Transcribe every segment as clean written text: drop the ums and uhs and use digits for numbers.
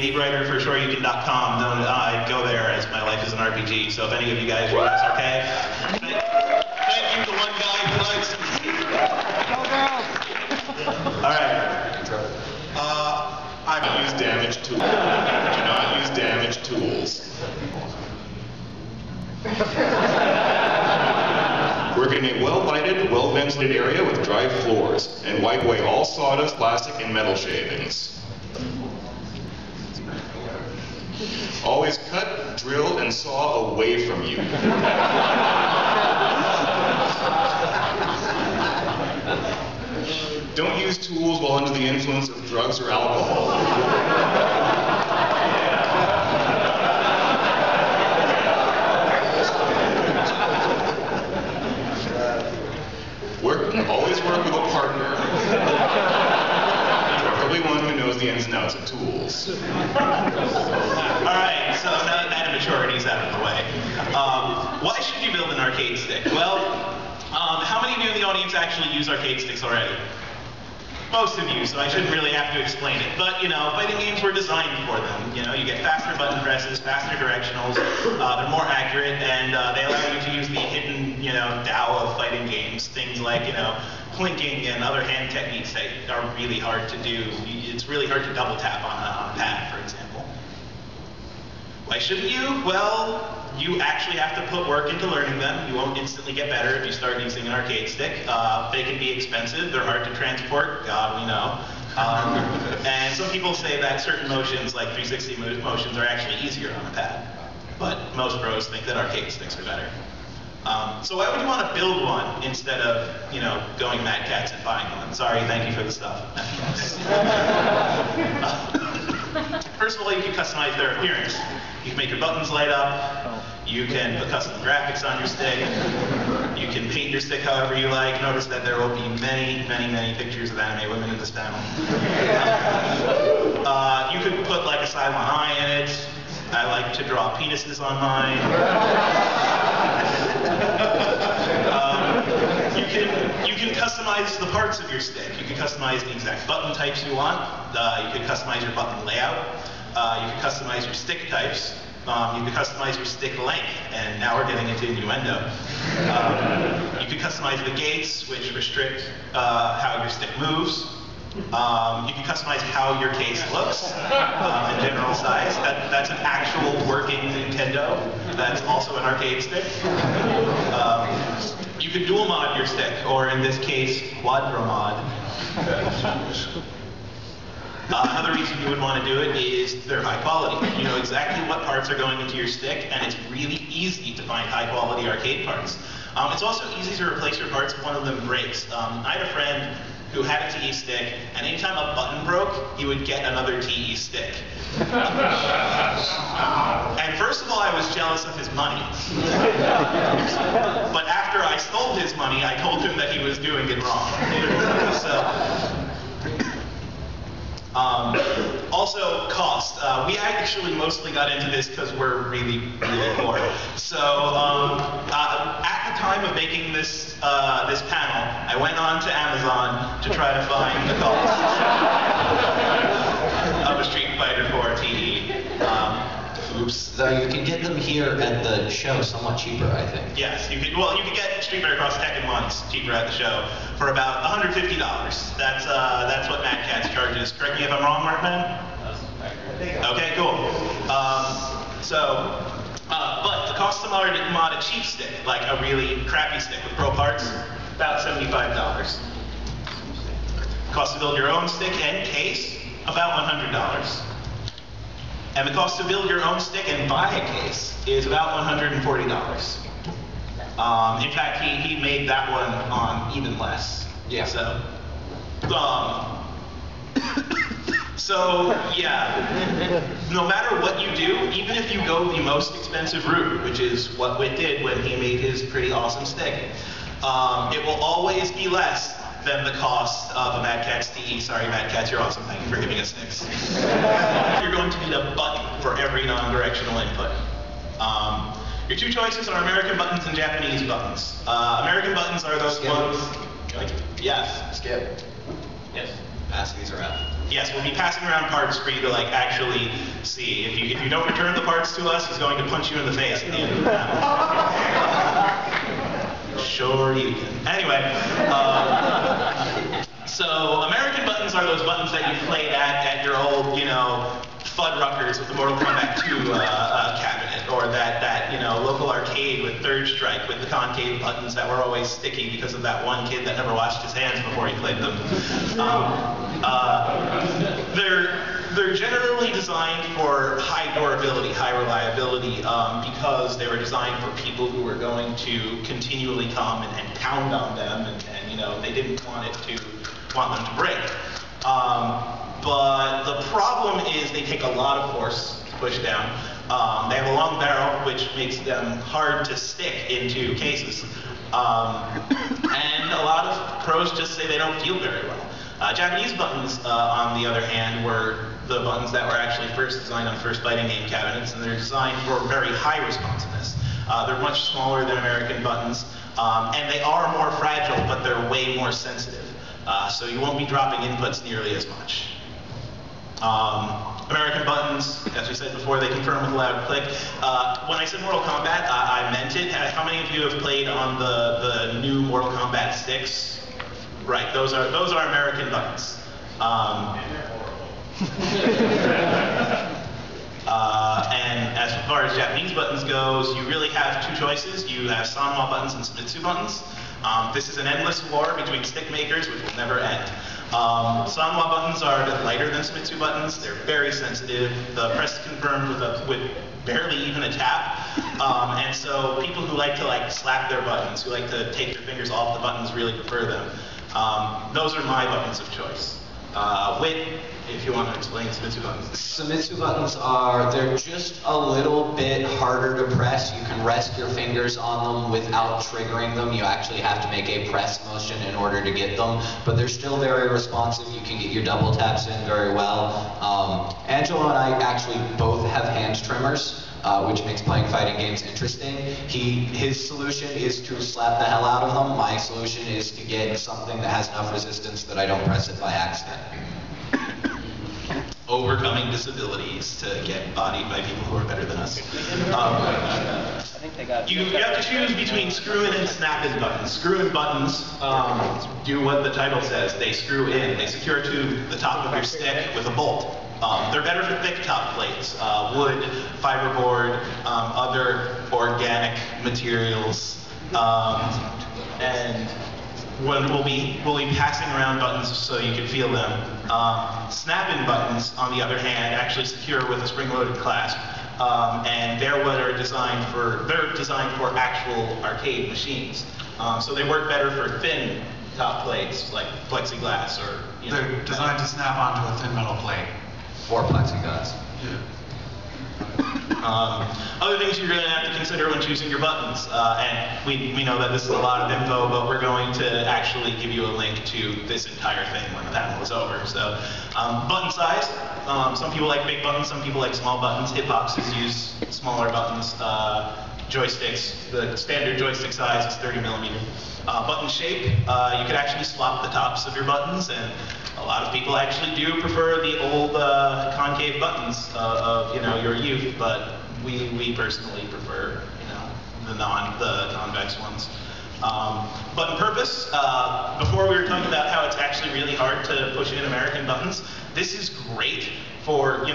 indie writer for SureYouCan.com. Don't go there, as my life is an RPG. So if any of you guys read this, okay? Thank you to one guy who likes to Go girls! Alright. I don't use damage tools. Do not use damage tools. Work in a well-lighted, well-ventilated area with dry floors, and wipe away all sawdust, plastic, and metal shavings. Always cut, drill, and saw away from you. Don't use tools while under the influence of drugs or alcohol. Always work with a partner. Preferably one who knows the ins and outs of tools. Alright, so now that immaturity is out of the way. Why should you build an arcade stick? Well, how many of you in the audience actually use arcade sticks already? Most of you, so I shouldn't really have to explain it. But, you know, fighting games were designed for them. You know, you get faster button presses, faster directionals, they're more accurate, and they allow you to use the hidden, you know, Tao of fighting games. Things like, you know, plinking and other hand techniques that are really hard to do. It's really hard to double tap on a pad, for example. Why shouldn't you? Well, you actually have to put work into learning them. You won't instantly get better if you start using an arcade stick. They can be expensive, they're hard to transport, God we know. And some people say that certain motions, like 360 motions, are actually easier on a pad. But most pros think that arcade sticks are better. So why would you want to build one instead of, you know, going Mad Catz and buying one? Sorry, thank you for the stuff, Mad Catz. First of all, you can customize their appearance. You can make your buttons light up. You can put custom graphics on your stick. You can paint your stick however you like. Notice that there will be many, many, many pictures of anime women in this panel. You could put like a Cylon eye in it. I like to draw penises on mine. You can customize the parts of your stick. You can customize the exact button types you want. You can customize your button layout. You can customize your stick types. You can customize your stick length, and now we're getting into innuendo. You can customize the gates, which restrict how your stick moves. You can customize how your case looks in general size. That's an actual working Nintendo. That's also an arcade stick. You can dual mod your stick, or in this case, quadra mod. Another reason you would want to do it is they're high quality. You know exactly what parts are going into your stick, and it's really easy to find high quality arcade parts. It's also easy to replace your parts if one of them breaks. I had a friend who had a TE stick, and anytime a button broke, he would get another TE stick. And first of all, I was jealous of his money. But after I stole his money, I told him that he was doing it wrong. Also, cost. We actually mostly got into this because we're really, really poor. So, at the time of making this this panel, I went on to Amazon to try to find the cost of a Street Fighter 4 TE. Oops. Though you can get them here at the show somewhat cheaper, I think. Yes, you can. Well, you can get Street Fighter Cross Tekken 1s cheaper at the show for about $150. That's what Mad Catz charges. Correct me if I'm wrong, Markman? Okay, cool. But the cost to mod a cheap stick, like a really crappy stick with pro parts, about $75. Cost to build your own stick and case, about $100. And the cost to build your own stick and buy a case is about $140. In fact, he made that one on even less. Yeah. So yeah, no matter what you do, even if you go the most expensive route, which is what Whit did when he made his pretty awesome stick, it will always be less than the cost of a Mad Catz TE. Sorry, Mad Catz, you're awesome. Thank you for giving us sticks. You're going to need a button for every non-directional input. Your two choices are American buttons and Japanese buttons. American buttons are those ones. Yes. Skip. Yes. Pass these around. Yes, we'll be passing around parts for you to like actually see. If you don't return the parts to us, he's going to punch you in the face at the end of the battle. Sure you can. Anyway, so American buttons are those buttons that you played at your old, you know, Fuddruckers with the Mortal Kombat 2 cabinet, or that you know, local arcade with Third Strike with the concave buttons that were always sticky because of that one kid that never washed his hands before he played them. They're generally designed for high durability, high reliability, because they were designed for people who were going to continually come and pound on them, and you know, they didn't want them to break. But the problem is they take a lot of force to push down. They have a long barrel, which makes them hard to stick into cases. And a lot of pros just say they don't feel very well. Japanese buttons, on the other hand, were the buttons that were actually first designed on first fighting game cabinets, and they're designed for very high responsiveness. They're much smaller than American buttons, and they are more fragile, but they're way more sensitive. So you won't be dropping inputs nearly as much. American buttons, as we said before, they confirm with a loud click. When I said Mortal Kombat, I meant it. How many of you have played on the new Mortal Kombat 6? Right, those are American buttons. And as far as Japanese buttons goes, you really have two choices. You have Sanwa buttons and Sumitsu buttons. This is an endless war between stick makers, which will never end. Sanwa buttons are a bit lighter than Sumitsu buttons. They're very sensitive. The press is confirmed with barely even a tap. And so people who like to slap their buttons, who like to take their fingers off the buttons, really prefer them. Those are my buttons of choice. Whit, if you want to explain Sumitsu buttons. Sumitsu buttons they're just a little bit harder to press. You can rest your fingers on them without triggering them. You actually have to make a press motion in order to get them, but they're still very responsive. You can get your double taps in very well. Angelo and I actually both have hand trimmers, which makes playing fighting games interesting. His solution is to slap the hell out of them. My solution is to get something that has enough resistance that I don't press it by accident. Overcoming disabilities to get bodied by people who are better than us. You have to choose between screw-in and snap-in buttons. Screw-in buttons do what the title says. They screw in. They secure to the top of your stick with a bolt. They're better for thick top plates, wood, fiberboard, other organic materials, and we'll be passing around buttons so you can feel them. Snap-in buttons, on the other hand, actually secure with a spring-loaded clasp, and they're designed for actual arcade machines. So they work better for thin top plates like plexiglass or. They're designed to snap onto a thin metal plate. Or plexiglass. Yeah. Other things you're going to have to consider when choosing your buttons, and we know that this is a lot of info, but we're going to actually give you a link to this entire thing when the panel is over. So, button size. Some people like big buttons, some people like small buttons. Hitboxes use smaller buttons. Joysticks, the standard joystick size is 30 millimeter. Button shape, you could actually swap the tops of your buttons, and a lot of people actually do prefer the old concave buttons of your youth, but we personally prefer the convex ones. Button purpose, before we were talking about how it's actually really hard to push in American buttons, this is great for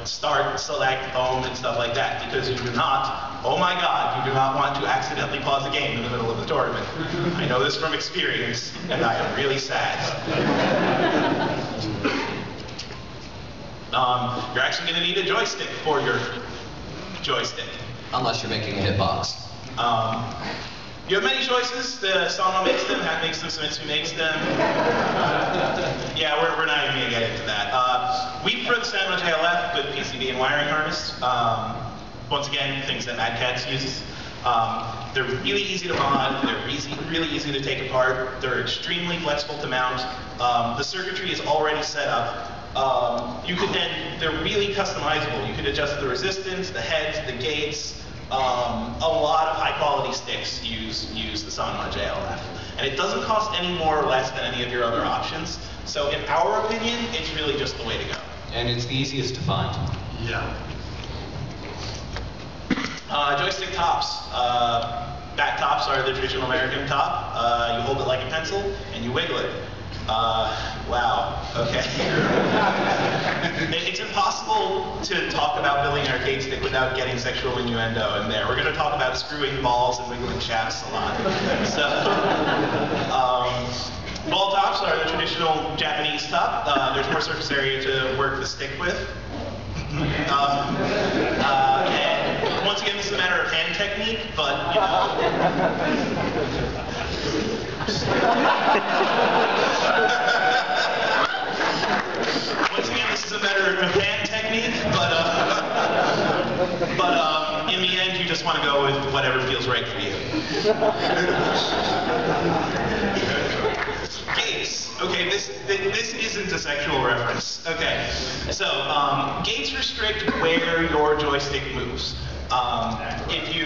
start, select, home, and stuff like that, because you do not, oh my god, you do not want to accidentally pause a game in the middle of the tournament. I know this from experience, and I am really sad. You're actually going to need a joystick for your joystick. Unless you're making a hitbox. You have many choices. The Sanwa makes them, Hat makes them, Sumitsu makes them. Yeah, we're not even going to get into that. We prefer the Sanwa JLF with PCB and wiring harness. Once again, things that Mad Catz uses. They're really easy to mod. They're really easy to take apart. They're extremely flexible to mount. The circuitry is already set up. They're really customizable. You could adjust the resistance, the heads, the gates. A lot of high-quality sticks use the Sanwa JLF. And it doesn't cost any more or less than any of your other options. So in our opinion, it's really just the way to go. And it's the easiest to find. Yeah. Joystick tops. Back tops are the traditional American top. You hold it like a pencil and you wiggle it. Wow, okay. It's impossible to talk about building an arcade stick without getting sexual innuendo in there. We're going to talk about screwing balls and wiggling shafts a lot. So, ball tops are the traditional Japanese top. There's more surface area to work the stick with. And once again, this is a matter of hand technique, but you know. Once again, this is a matter of hand technique, but in the end, you just want to go with whatever feels right for you. Gates. Okay, this isn't a sexual reference. Okay, so gates restrict where your joystick moves. If you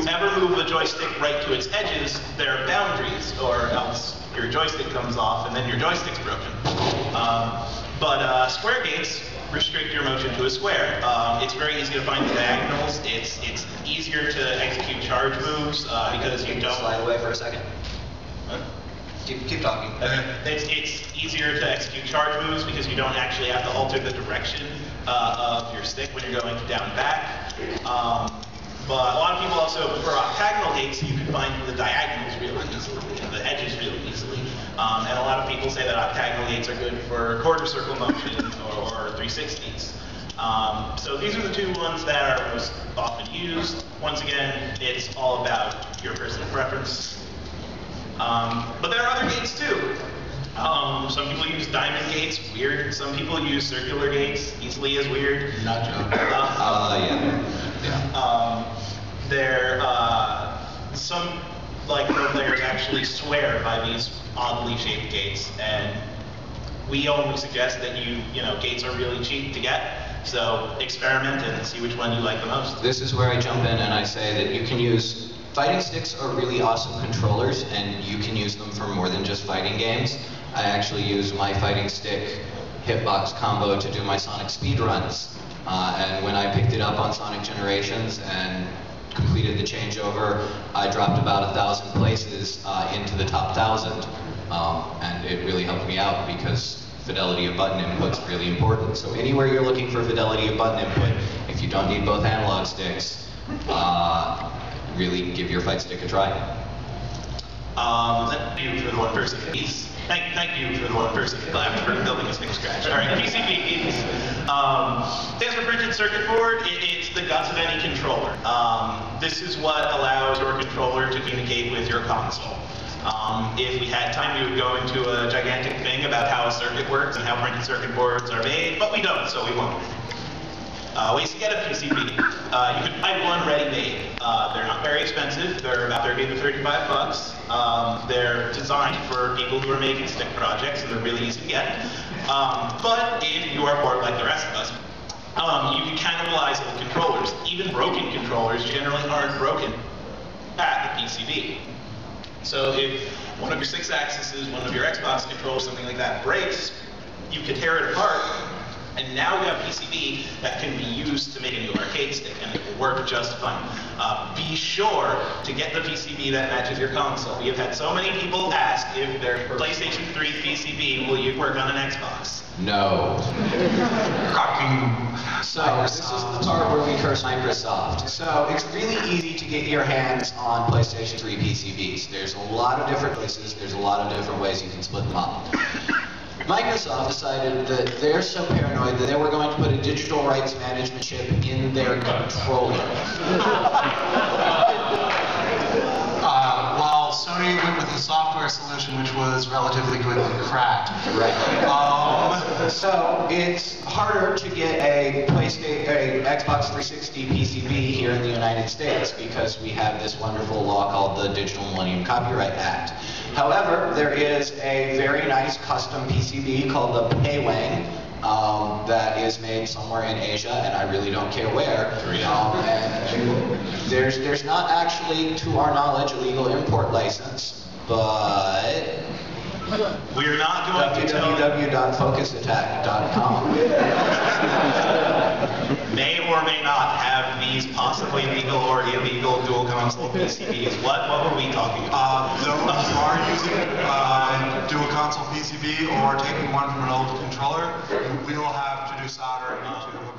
ever move a joystick right to its edges, there are boundaries, or else your joystick comes off and then your joystick's broken. But square gates restrict your motion to a square. It's very easy to find the diagonals. It's easier to execute charge moves because you don't. Slide away for a second. What? Keep talking. Okay. It's easier to execute charge moves because you don't actually have to alter the direction of your stick when you're going down and back. But a lot of people also prefer octagonal gates, so you can find the diagonals really easily, and the edges really easily. And a lot of people say that octagonal gates are good for quarter circle motion or 360s. So these are the two ones that are most often used. Once again, it's all about your personal preference. But there are other gates too. Some people use diamond gates, weird. Some people use circular gates, easily as weird. Not joking. Some pro players actually swear by these oddly shaped gates, and we only suggest that gates are really cheap to get. So experiment and see which one you like the most. This is where I jump in and I say that you can use fighting sticks are really awesome controllers, and you can use them for more than just fighting games. I actually use my fighting stick hitbox combo to do my Sonic speedruns. And when I picked it up on Sonic Generations and completed the changeover, I dropped about 1,000 places into the top 1,000. And it really helped me out because fidelity of button input is really important. So anywhere you're looking for fidelity of button input, if you don't need both analog sticks, really give your fight stick a try. Thank you for the one person. Thank you for the one person left for building a stick scratch. All right, PCB. Stands for printed circuit board. It's the guts of any controller. This is what allows your controller to communicate with your console. If we had time, we would go into a gigantic thing about how a circuit works and how printed circuit boards are made, but we don't, so we won't. Ways to get a PCB. You can buy one ready-made. They're not very expensive. They're about 30 to 35 bucks. They're designed for people who are making stick projects, and they're really easy to get. But if you are bored like the rest of us, you can cannibalize old controllers. Even broken controllers generally aren't broken at the PCB. So if one of your 6-axes, one of your Xbox controllers, something like that breaks, you can tear it apart. And now we have a PCB that can be used to make a new arcade stick, and it will work just fine. Be sure to get the PCB that matches your console. We have had so many people ask if their PlayStation 3 PCB will work on an Xbox. No. Cocking. So this is the part where we curse Microsoft. So it's really easy to get your hands on PlayStation 3 PCBs. There's a lot of different places. There's a lot of different ways you can split them up. Microsoft decided that they're so paranoid that they were going to put a digital rights management chip in their controller. While Sony went with a software solution which was relatively quickly cracked. Right. So it's harder to get a Xbox 360 PCB here in the United States because we have this wonderful law called the Digital Millennium Copyright Act. However, there is a very nice custom PCB called the Paywang that is made somewhere in Asia, and I really don't care where. There's not actually, to our knowledge, a legal import license, but We're not going to tell www.focusattack.com. may or may not have these possibly legal or illegal dual console PCBs. What were we talking about? Those who are using dual console PCB or taking one from an old controller, we will have to do soldering to